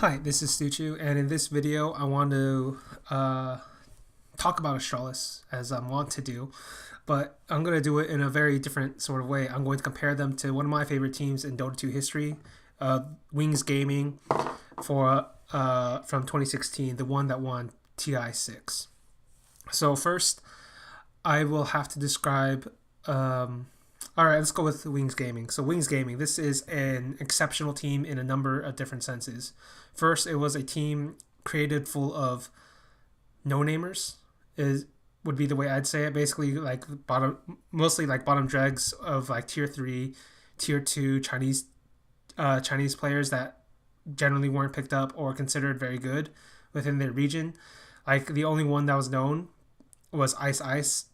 Hi, this is Stuchu, and in this video, I want to talk about Astralis as I want to do, but I'm going to do it in a very different sort of way. I'm going to compare them to one of my favorite teams in Dota 2 history, Wings Gaming, from 2016, the one that won TI6. So first, I will have to describe. All right, let's go with Wings Gaming. So Wings Gaming, this is an exceptional team in a number of different senses. First, it was a team created full of no-namers. Is would be the way I'd say it. Basically, like mostly like bottom dregs of like tier 3, tier 2 Chinese players that generally weren't picked up or considered very good within their region. Like the only one that was known was Ice Ice.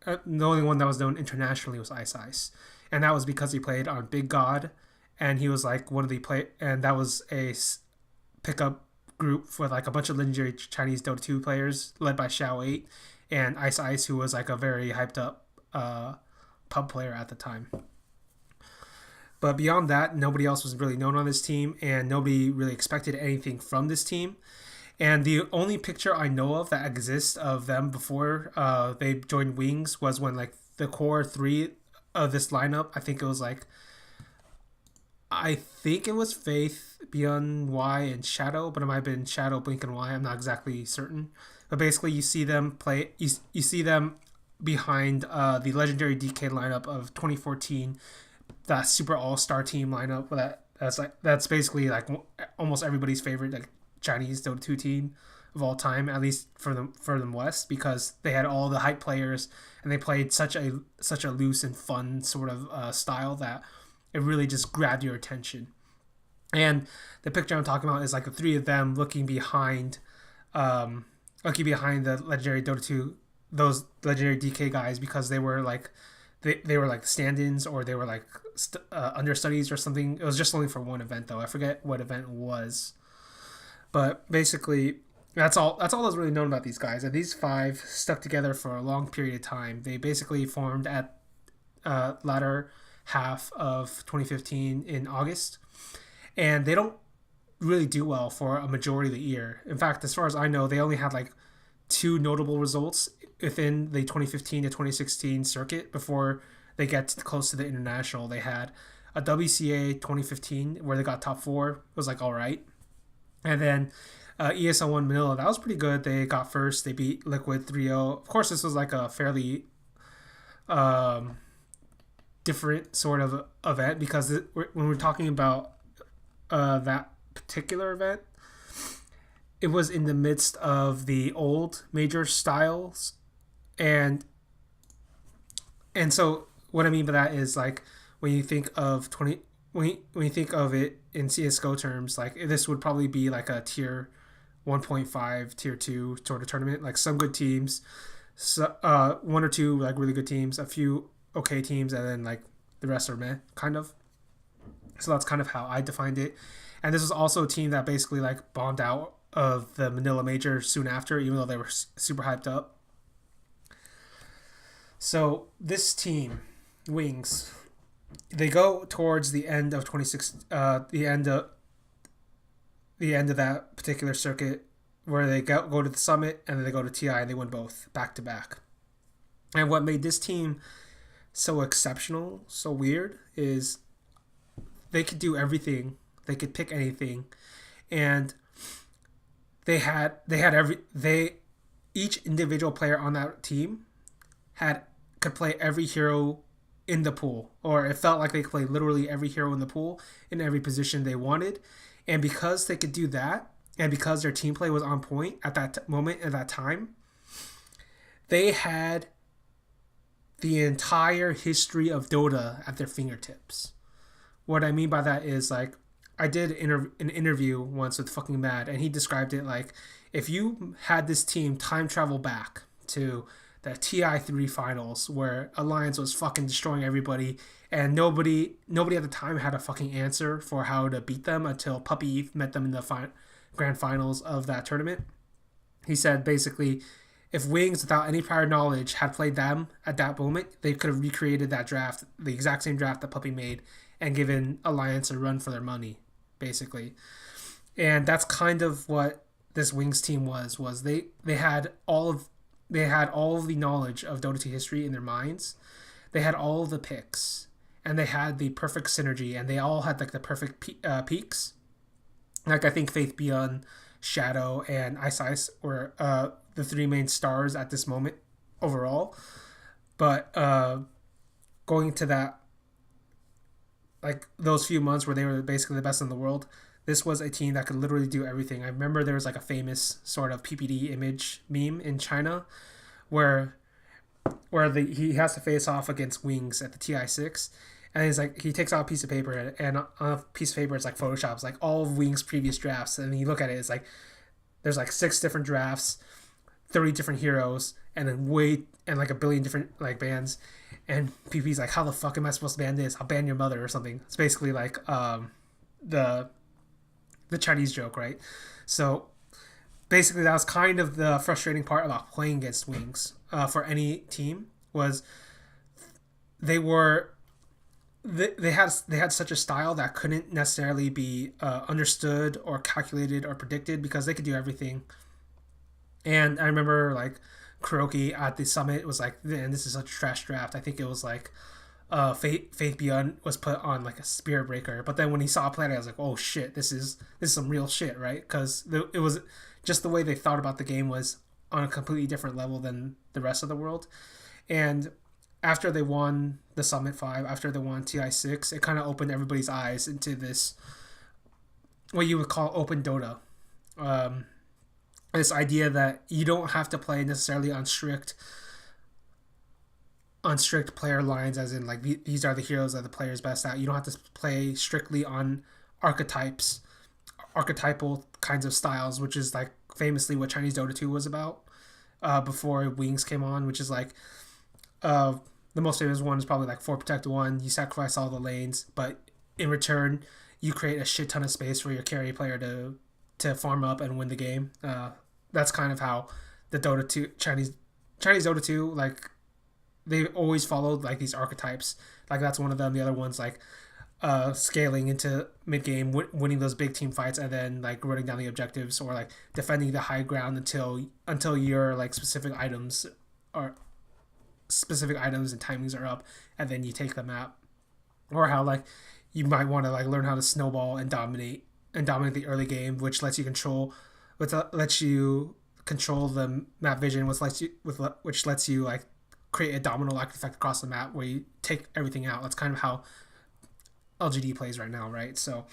The only one that was known internationally was Ice Ice, and that was because he played on Big God, and he was like one of the play, and that was a pickup group with like a bunch of legendary Chinese Dota 2 players led by Xiao 8 and Ice Ice, who was like a very hyped up pub player at the time. But beyond that, nobody else was really known on this team, and nobody really expected anything from this team. And the only picture I know of that exists of them before they joined Wings was when like the core three of this lineup, I think it was Faith, Beyond Y, and Shadow, but it might have been Shadow, Blink, and Y. I'm not exactly certain. But basically, you see them play. You see them behind the legendary DK lineup of 2014, that Super All Star team lineup. That's basically like almost everybody's favorite like Chinese Dota 2 team of all time, at least for the West, because they had all the hype players and they played such a loose and fun sort of style that it really just grabbed your attention. And the picture I'm talking about is like the three of them looking behind the legendary Dota 2, those legendary DK guys, because they were like they were like stand-ins, or they were like understudies or something. It was just only for one event though. I forget what event it was. But basically, that's all that's really known about these guys. And these five stuck together for a long period of time. They basically formed at latter half of 2015 in August, and they don't really do well for a majority of the year. In fact, as far as I know, they only had like two notable results within the 2015 to 2016 circuit before they get close to the international. They had a WCA 2015 where they got top four. It was like all right. And then ESL1 Manila, that was pretty good. They got first. They beat Liquid 3-0. Of course, this was like a fairly different sort of event, because when we're talking about that particular event, it was in the midst of the old major styles. And so what I mean by that is, like, when you think of when you think of it in CS:GO terms, like this would probably be like a tier 1.5, tier 2 sort of tournament. Like some good teams, one or two like really good teams, a few okay teams, and then like the rest are meh, kind of. So that's kind of how I defined it. And this was also a team that basically like bombed out of the Manila Major soon after, even though they were super hyped up. So this team, Wings, they go towards the end of 26, the end of that particular circuit, where they go to the summit, and then they go to TI, and they win both back to back. And what made this team so exceptional, so weird, is they could do everything. They could pick anything, and each individual player on that team could play every hero in the pool, or it felt like they could play literally every hero in the pool in every position they wanted. And because they could do that, and because their team play was on point at that moment, at that time, they had the entire history of Dota at their fingertips. What I mean by that is, like, I did an interview once with fucking Mad, and he described it like, if you had this team time travel back to the TI3 finals, where Alliance was fucking destroying everybody, and nobody at the time had a fucking answer for how to beat them until Puppy met them in the grand finals of that tournament. He said basically, if Wings, without any prior knowledge, had played them at that moment, they could have recreated that draft, the exact same draft that Puppy made, and given Alliance a run for their money, basically. And that's kind of what this Wings team was they had all of the knowledge of Dota 2 history in their minds. They had all of the picks, and they had the perfect synergy, and they all had like the perfect peaks. Like I think Faith Beyond, Shadow, and Ice were the three main stars at this moment overall. But going to that, like those few months where they were basically the best in the world, this was a team that could literally do everything. I remember there was like a famous sort of PPD image meme in China where he has to face off against Wings at the TI6, and he's like he takes out a piece of paper, and on a piece of paper it's like photoshops like all of Wings' previous drafts, and you look at it, it's like there's like 6 different drafts, 30 different heroes, and then like a billion different like bands, and PP's like, how the fuck am I supposed to ban this? I'll ban your mother or something. It's basically like the Chinese joke, right? So basically that was kind of the frustrating part about playing against Wings for any team was they were they had such a style that couldn't necessarily be understood or calculated or predicted because they could do everything. And I remember like Kuroki at the summit was like, man, this is such a trash draft. I think it was like Faith Beyond was put on like a Spirit Breaker, but then when he saw Planet, I was like, oh shit, this is some real shit, right? Because it was just the way they thought about the game was on a completely different level than the rest of the world. And after they won the Summit 5, after they won TI6, it kind of opened everybody's eyes into this, what you would call open Dota. This idea that you don't have to play necessarily on strict player lines, as in like these are the heroes that the player's best at. You don't have to play strictly on archetypal kinds of styles, which is like famously what Chinese Dota 2 was about before Wings came on, which is like the most famous one is probably like 4 Protect 1. You sacrifice all the lanes, but in return you create a shit ton of space for your carry player to farm up and win the game. That's kind of how the Dota 2 Chinese Dota 2, like they always followed like these archetypes. Like that's one of them. The other one's like scaling into mid game, winning those big team fights, and then like running down the objectives or like defending the high ground until your like specific items and timings are up, and then you take the map. Or how like you might want to like learn how to snowball and dominate the early game, which lets you control the map vision, which lets you like create a domino-like effect across the map where you take everything out. That's kind of how LGD plays right now, right? So,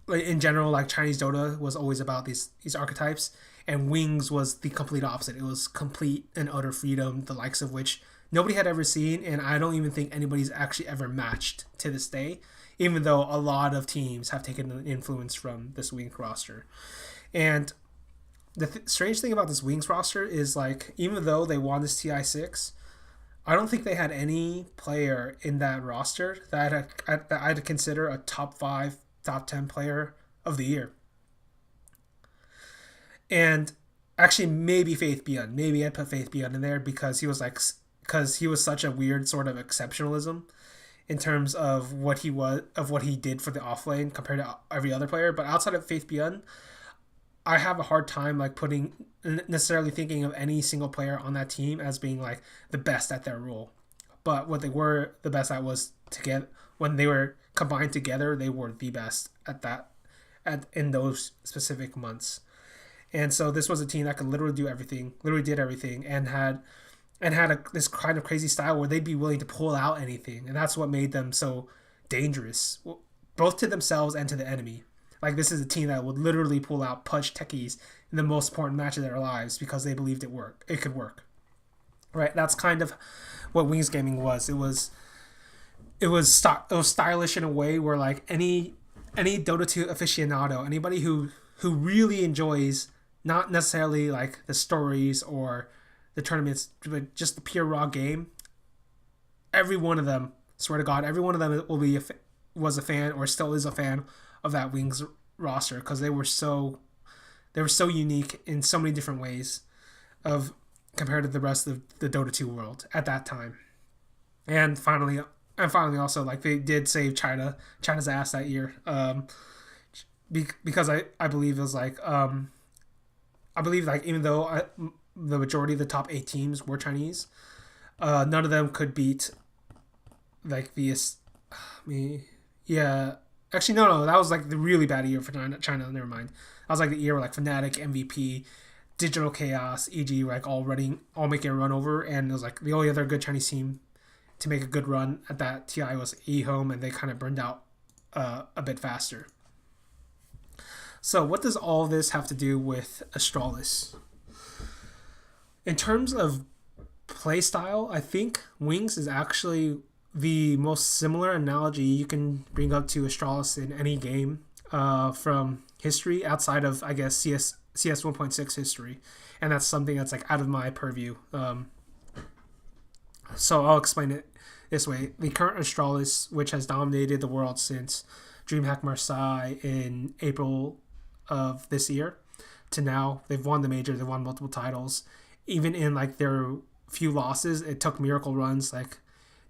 like in general, like Chinese Dota was always about these archetypes, and Wings was the complete opposite. It was complete and utter freedom, the likes of which nobody had ever seen, and I don't even think anybody's actually ever matched to this day, even though a lot of teams have taken an influence from this Wings roster. And the strange thing about this Wings roster is like, even though they won this TI6, I don't think they had any player in that roster that I'd consider a top 5, top 10 player of the year. And actually, maybe Faith Beyond. Maybe I'd put Faith Beyond in there because he was such a weird sort of exceptionalism in terms of what he did for the offlane compared to every other player. But outside of Faith Beyond, I have a hard time like necessarily thinking of any single player on that team as being like the best at their role. But what they were the best at was when they were combined together, they were the best in those specific months. And so this was a team that could literally do everything, literally did everything, and had this kind of crazy style where they'd be willing to pull out anything, and that's what made them so dangerous, both to themselves and to the enemy. Like, this is a team that would literally pull out Pudge techies in the most important match of their lives because they believed it could work. Right? That's kind of what Wings Gaming was. It was stylish in a way where like any Dota 2 aficionado, anybody who really enjoys not necessarily like the stories or the tournaments, but just the pure raw game, every one of them, swear to God, every one of them was a fan or still is a fan of that Wings roster because they were so unique in so many different ways compared to the rest of the Dota 2 world at that time. And finally also, like, they did save China's ass that year. because I believe it was like I believe like even though the majority of the top 8 teams were Chinese, none of them could beat like me. Yeah, actually no, that was like the really bad year for China. Never mind. That was like the year where like Fnatic, MVP, Digital Chaos, EG like all making a run over, and it was like the only other good Chinese team to make a good run at that TI was eHome, and they kind of burned out a bit faster. So what does all this have to do with Astralis? In terms of playstyle, I think Wings is actually the most similar analogy you can bring up to Astralis in any game from history outside of, I guess, CS 1.6 history. And that's something that's like out of my purview. So I'll explain it this way. The current Astralis, which has dominated the world since DreamHack Marseille in April of this year to now, they've won the major, they've won multiple titles. Even in like their few losses, it took miracle runs. Like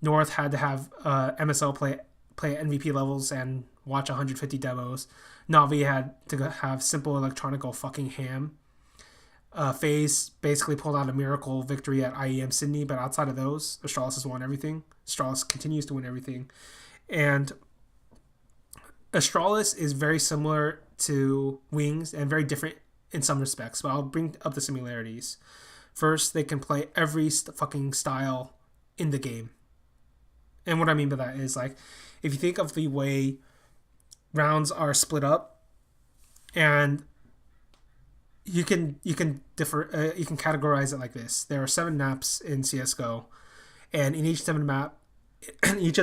North had to have MSL play at MVP levels and watch 150 demos. Navi had to have Simple Electronic go fucking ham. FaZe basically pulled out a miracle victory at IEM Sydney, but outside of those, Astralis has won everything. Astralis continues to win everything. And Astralis is very similar to Wings and very different in some respects, but I'll bring up the similarities. First, they can play every fucking style in the game. And what I mean by that is, like, if you think of the way rounds are split up, and you can categorize it like this. There are 7 maps in CS:GO, and in each of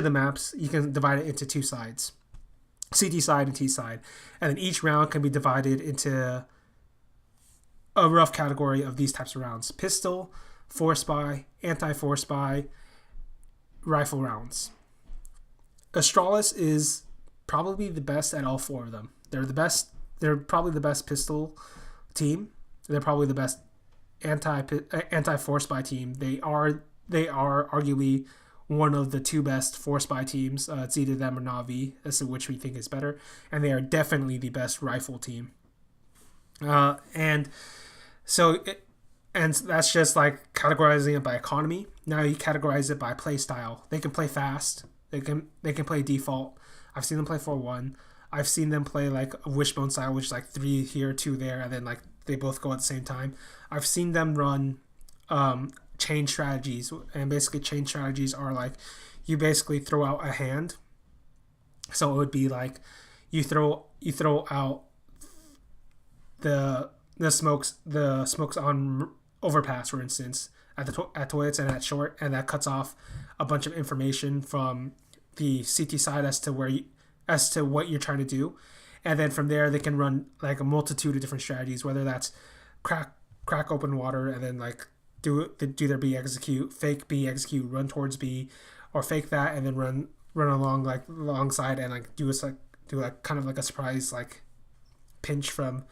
the maps, you can divide it into 2 sides. CT side and T side. And then each round can be divided into a rough category of these types of rounds: pistol, force buy, anti-force buy, rifle rounds. Astralis is probably the best at all 4 of them. They're probably the best pistol team. They're probably the best anti-force buy team. They are arguably one of the 2 best force buy teams. It's either them or Navi, as to which we think is better. And they are definitely the best rifle team. And that's just like categorizing it by economy. Now you categorize it by play style. They can play fast. They can play default. I've seen them play 4-1. I've seen them play like a wishbone style, which is like 3 here, 2 there, and then like they both go at the same time. I've seen them run chain strategies, and basically chain strategies are like you basically throw out a hand. So it would be like you throw out the smokes on overpass, for instance, at toilets and at short, and that cuts off a bunch of information from the CT side as to what you're trying to do. And then from there they can run like a multitude of different strategies, whether that's crack open water and then like do their B execute, fake B execute, run towards B, or fake that and then run along like alongside and like do kind of like a surprise like pinch from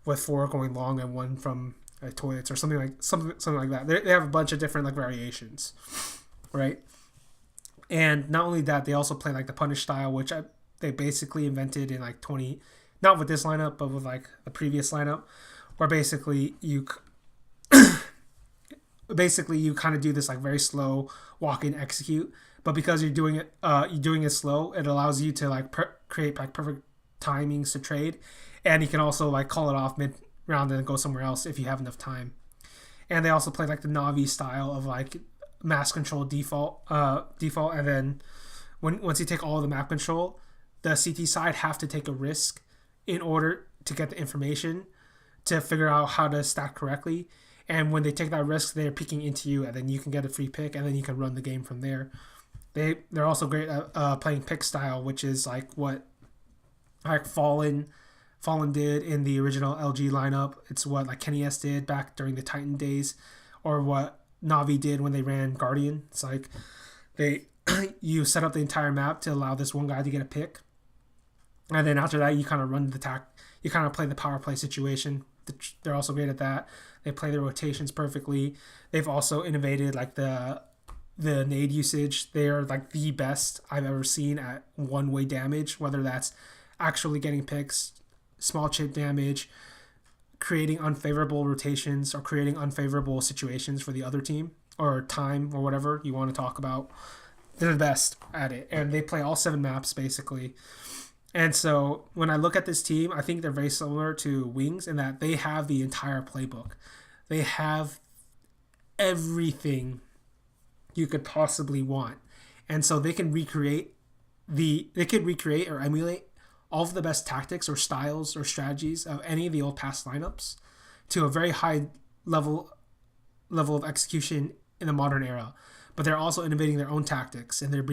with 4 going long and 1 from toilets or something like that. They have a bunch of different like variations, right? And not only that, they also play like the punish style, which they basically invented in like not with this lineup, but with like the previous lineup, where basically you kind of do this like very slow walk in execute, but because you're doing it slow, it allows you to like create like perfect timings to trade, and you can also like call it off mid round and go somewhere else if you have enough time. And they also play like the Navi style of like mass control default, and then once you take all of the map control, the CT side have to take a risk in order to get the information to figure out how to stack correctly. And when they take that risk, they're picking into you, and then you can get a free pick, and then you can run the game from there. They're also great at playing pick style, which is like what like Fallen did in the original LG lineup. It's what like Kenny S did back during the Titan days, or what Navi did when they ran Guardian. It's like you set up the entire map to allow this one guy to get a pick, and then after that you kind of run the attack. You kind of play the power play situation. They're also great at that. They play the rotations perfectly. They've also innovated like the nade usage. They are like the best I've ever seen at one-way damage, whether that's actually getting picks, small chip damage, creating unfavorable rotations or creating unfavorable situations for the other team or time or whatever you want to talk about. They're the best at it, and they play all 7 maps basically. And so when I look at this team, I think they're very similar to Wings in that they have the entire playbook. They have everything you could possibly want. And so they can recreate or emulate all of the best tactics or styles or strategies of any of the old past lineups to a very high level of execution in the modern era. But they're also innovating their own tactics, and they're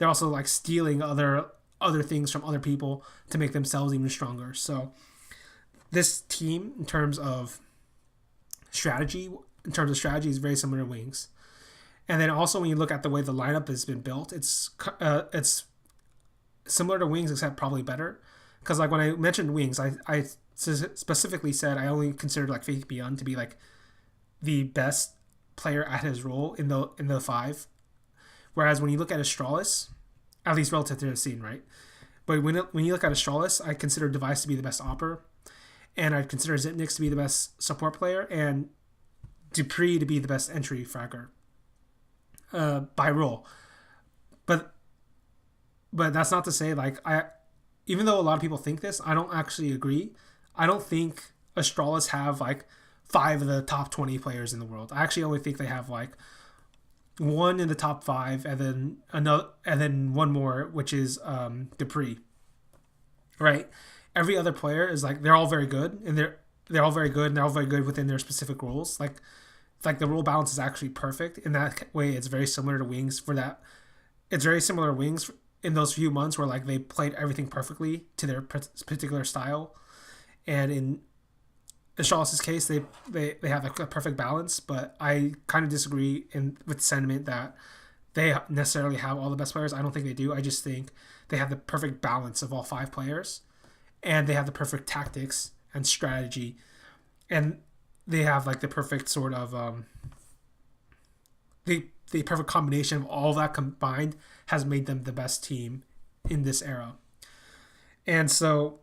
also like stealing other things from other people to make themselves even stronger. So this team in terms of strategy is very similar to Wings. And then also when you look at the way the lineup has been built, it's similar to Wings except probably better. Because like when I mentioned Wings, I specifically said I only considered like Faith Beyond to be like the best player at his role in the 5. Whereas when you look at Astralis, at least relative to the scene, right? But when you look at Astralis, I consider Device to be the best opper, and I'd consider Zipnix to be the best support player, and Dupree to be the best entry fragger by role. But that's not to say even though a lot of people think this, I don't actually agree. I don't think Astralis have like 5 of the top 20 players in the world. I actually only think they have like 1 in the top 5, and then one more, which is Dupree. Right? Every other player is like they're all very good, and they're all very good, and they're all very good within their specific roles. Like the role balance is actually perfect. In that way, it's very similar to Wings for that. It's very similar to Wings in those few months where like they played everything perfectly to their particular style, and in Astralis' case, they have a perfect balance. But I kind of disagree with the sentiment that they necessarily have all the best players. I don't think they do. I just think they have the perfect balance of all 5 players, and they have the perfect tactics and strategy, and they have like the perfect sort of the perfect combination of all that combined has made them the best team in this era. And so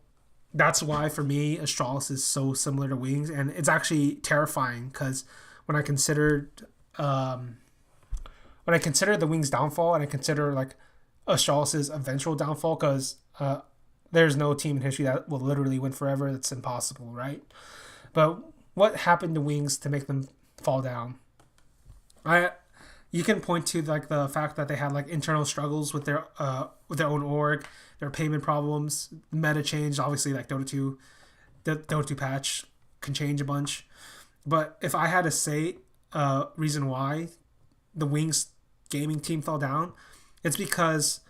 that's why for me Astralis is so similar to Wings, and it's actually terrifying because when I consider the Wings downfall, and I consider like Astralis' eventual downfall, because there's no team in history that will literally win forever. That's impossible, right? But what happened to Wings to make them fall down? You can point to like the fact that they had like internal struggles with their own org, their payment problems, meta change. Obviously, like Dota2, the Dota2 patch can change a bunch. But if I had to say reason why the Wings gaming team fell down, it's because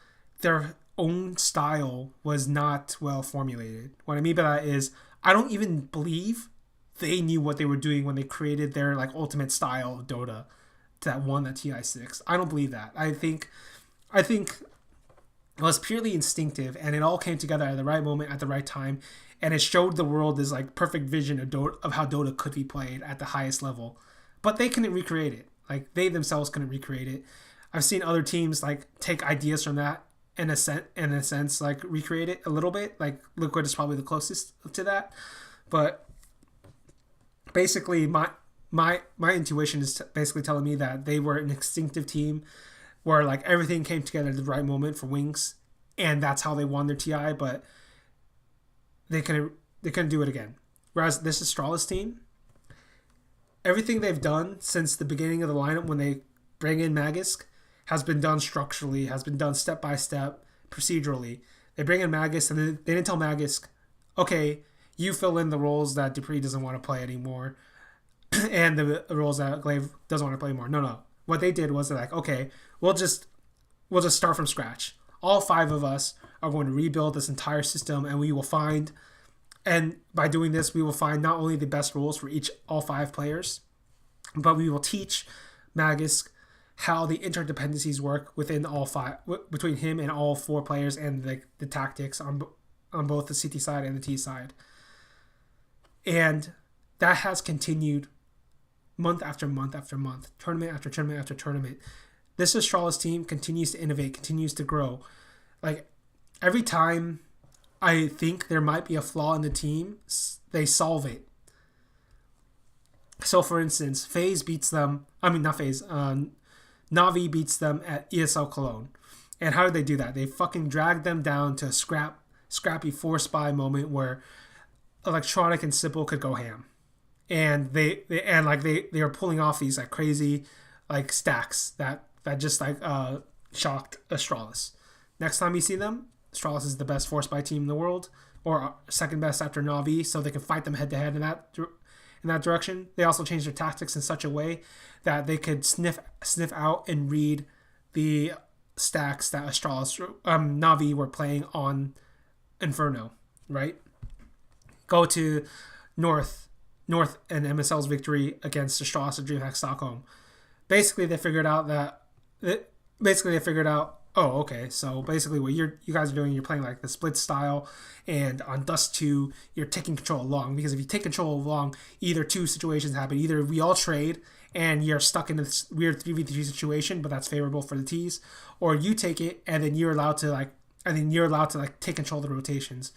their own style was not well formulated. What I mean by that is I don't even believe they knew what they were doing when they created their like ultimate style of Dota that won that TI6. I don't believe that. I think it was purely instinctive, and it all came together at the right moment at the right time, and it showed the world this like perfect vision of how Dota could be played at the highest level. But they couldn't recreate it. Like they themselves couldn't recreate it. I've seen other teams like take ideas from that in a sense like recreate it a little bit. Like Liquid is probably the closest to that. But basically my intuition is basically telling me that they were an instinctive team where like everything came together at the right moment for Wings, and that's how they won their TI. But they couldn't do it again. Whereas this Astralis team, everything they've done since the beginning of the lineup when they bring in Magisk has been done structurally, has been done step by step, procedurally. They bring in Magisk, and they didn't tell Magisk, okay, you fill in the roles that Dupree doesn't want to play anymore, and the roles that Glaive doesn't want to play anymore. No. What they did was they're like, okay, we'll just start from scratch. All 5 of us are going to rebuild this entire system, and we will find, and by doing this, we will find not only the best roles for all 5 players, but we will teach Magisk how the interdependencies work within all 5, between him and all 4 players, and the tactics on both the CT side and the T side. And that has continued month after month after month, tournament after tournament after tournament. This Astralis team continues to innovate, continues to grow. Like every time I think there might be a flaw in the team, they solve it. So, for instance, FaZe beats them. I mean, not FaZe. Navi beats them at ESL Cologne. And how did they do that? They fucking dragged them down to a scrappy 4-spy moment where Electronic and Simple could go ham. And they were pulling off these like crazy like stacks that just like shocked Astralis. Next time you see them, Astralis is the best 4-spy team in the world, or second best after Navi, so they can fight them head to head in that direction. They also changed their tactics in such a way that they could sniff out and read the stacks that Astralis Navi were playing on Inferno, right? Go to North and MSL's victory against Astralis at DreamHack Stockholm. Basically, they figured out oh, okay, so basically what you guys are doing, you're playing like the split style, and on Dust2, you're taking control of long, because if you take control of long, either two situations happen. Either we all trade, and you're stuck in this weird 3v3 situation, but that's favorable for the T's, or you take it, and then you're allowed to take control of the rotations.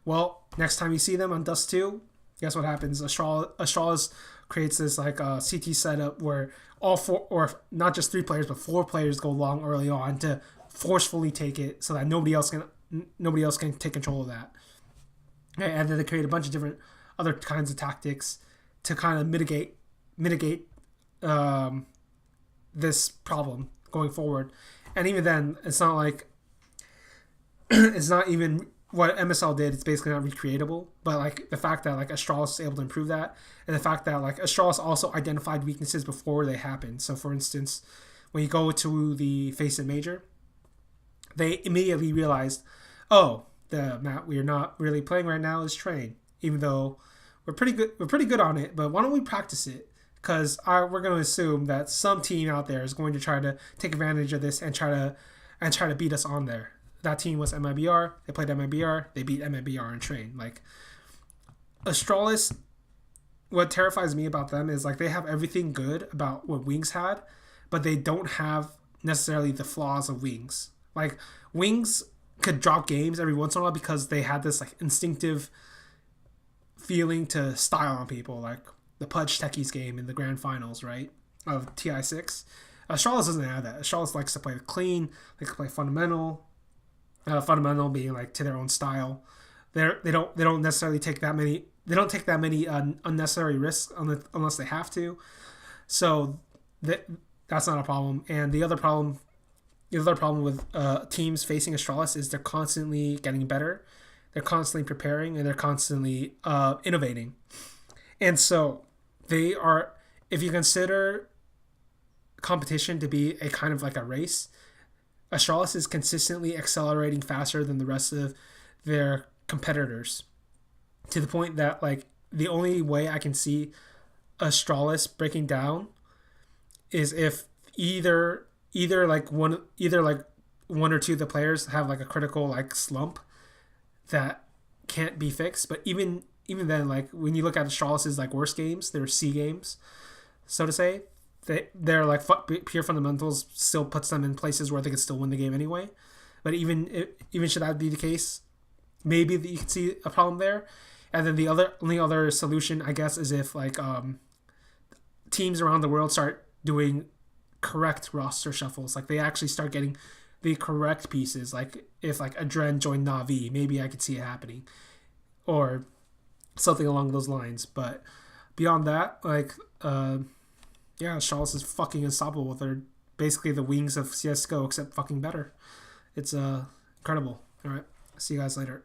Well, next time you see them on Dust2, guess what happens? Astralis creates this like CT setup where all four, or not just 3 players, but 4 players go long early on to forcefully take it, so that nobody else can take control of that. And then they create a bunch of different other kinds of tactics to kind of mitigate this problem going forward. And even then, it's not like it's not even what MSL did. It's basically not recreatable. But like the fact that like Astralis was able to improve that, and the fact that like Astralis also identified weaknesses before they happened. So for instance, when you go to the Face It Major, they immediately realized, oh, the map we're not really playing right now is Train, even though we're pretty good on it. But why don't we practice it? Because we're going to assume that some team out there is going to try to take advantage of this and try to beat us on there. That team was MIBR. They played MIBR. They beat MIBR and Train. Like Astralis, what terrifies me about them is like they have everything good about what Wings had, but they don't have necessarily the flaws of Wings. Like Wings could drop games every once in a while because they had this like instinctive feeling to style on people, like the Pudge Techies game in the grand finals, right, of TI6. Astralis doesn't have that. Astralis likes to play clean, likes to play fundamental. Fundamental being like to their own style. They don't necessarily take that many. They don't take that many unnecessary risks unless they have to. So that's not a problem. And the other problem with teams facing Astralis is they're constantly getting better, they're constantly preparing, and they're constantly innovating. And so they are. If you consider competition to be a kind of like a race, Astralis is consistently accelerating faster than the rest of their competitors, to the point that like the only way I can see Astralis breaking down is if either one or two of the players have like a critical like slump that can't be fixed. But even then, like when you look at Astralis's like worst games, their C games, so to say, they're like pure fundamentals still puts them in places where they could still win the game anyway. But even should that be the case, maybe you could see a problem there. And then the only other solution, I guess, is if like teams around the world start doing correct roster shuffles, like they actually start getting the correct pieces. Like if like Adren joined Navi, maybe I could see it happening, or something along those lines. But beyond that, like yeah, Astralis is fucking unstoppable. They're basically the Wings of CSGO, except fucking better. It's incredible. All right, see you guys later.